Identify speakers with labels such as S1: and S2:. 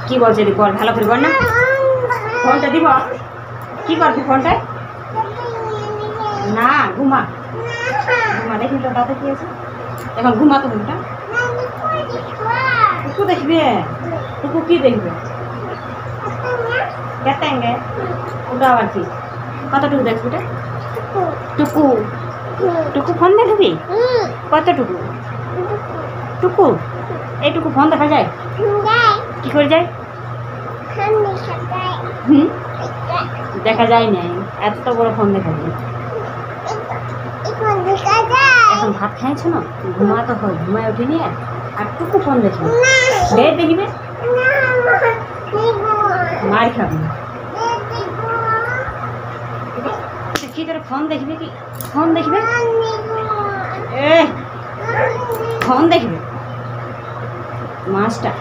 S1: কি বলছে বল, ভালো করে বল না। ফোনটা দিব, কি করবি ফোনটা? না ঘুমা, ঘুমা। দেখবি তো দাদা কি আছে এখন, ঘুমা তো ফোনটা। টুকু দেখবে, টুকু কি দেখবে? কেটেঙ্গে ওটা আবার কি, কতটুকু দেখবি ওটা? টুকু, টুকু ফোন দেখবি? কতটুকু টুকু? এইটুকু ফোন দেখা যায়? কি করে যায়? হুম, দেখা যায় না, এত বড় ফোন দেখা যায়। এখন ভাত খাইছো না, ঘুমাতে হয়, ঘুমায় উঠে নিয়ে আর টুকু ফোন দেখবে। ডেট দেখবে, মার খাবে। কি তোর ফোন দেখবে? কি ফোন দেখবে? ফোন দেখবে মাছটা।